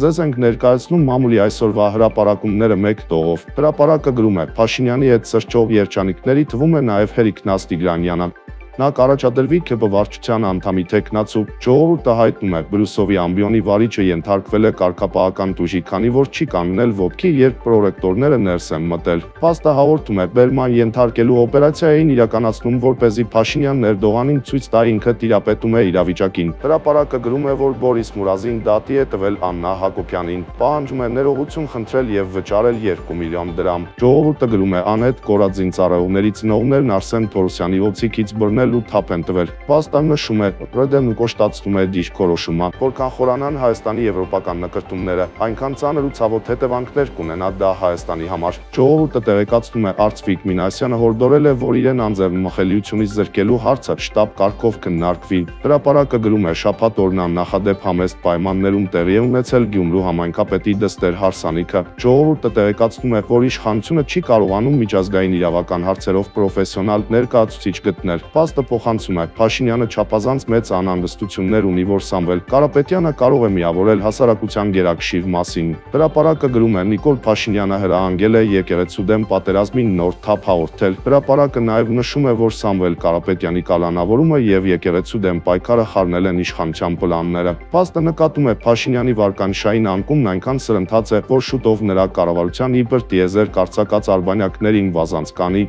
Ձեզ ենք ներկայացնում մամուլի այսօրվա հրապարակումները մեկ տողով։ Հրապարակը գրում է Փաշինյանի հետ սրճով երջանիկների թվում է նաև Հերիկ Նաստիգրանյանը։ Նա կառաջադրվի ՔԲ վարչության անդամի թեկնածու, ժողովուրդը հայտնում է Բրուսովի ամբիոնի վարիչը ենթարկվել է կարգապահական տուժի, քանի որ չի կանգնել ոտքի, երբ պրոռեկտորները ներս են մտել։ Փաստը հաղորդում է բերման ենթարկելու օպերացիային իրականացնում, որպեսզի Փաշինյանն Էրդողանին ցույց տա ինքը տիրապետում է իրավիճակին։ Հրապարակը գրում է, որ Բորիս Մուրազին դատի է տվել Աննա Հակոբյանին, պահանջում է ներողություն խնդրել եւ վճարել 2 միլիոն դրամ։ Ժողովուրդը գրում է անհետ կորածին ծառայողների ծնողներն Արսեն Թորոսյանի օձիքից բռնել ու թափ են տվել։ Փաստը նշում է, ՌԴ-ն կոշտացնում է դիրքորոշումը, որքան խորանան Հայաստանի եվրոպական նկրտումները, այնքան ծանր ու ցավոտ հետևանքներ կունենա դա Հայաստանի համար։ Ժողովուրդը տեղեկացնում է Արծվիկ Մինասյանը հորդորել է, որ իրեն անձեռնմխելիությունից զրկելու հարցը շտաբ կարգով քննարկվի։ Հրապարակը գրում է շաբաթ օրն աննախադեպ համեստ պայմաններում տեղի է ունեցել Գյումրու համայնքապետի դստեր հարսանիքը։ Ժողովուրդը տեղեկացնում է, որ իշխանությունը չի կարողանում միջազգային իրավական հարցերով պրոֆեսիոնալ ներկայացուցիչ գտնել։ Փաստը փոխանցում է Փաշինյանը չափազանց մեծ անհանգստություններ ունի, որ Սամվել Կարապետյանը կարող է միավորել հասարակության գերակշիռ մասին։ Հրապարակը գրում է Նիկոլ Փաշինյանը հրահանգել է եկեղեցու դեմ պատերազմին նոր թափ հաղորդել։ Հրապարակը նաև նշում է, որ Սամվել Կարապետյանի կալանավորումը եւ եկեղեցու դեմ պայքարը խառնել են իշխանության պլանները։ Փաստը նկատում է Փաշինյանի վարկանիշային անկումն այնքան սրընթաց է, որ շուտով նրա կառավարության իբր տիեզերք արձակած արբանյակներին վազանց կանի։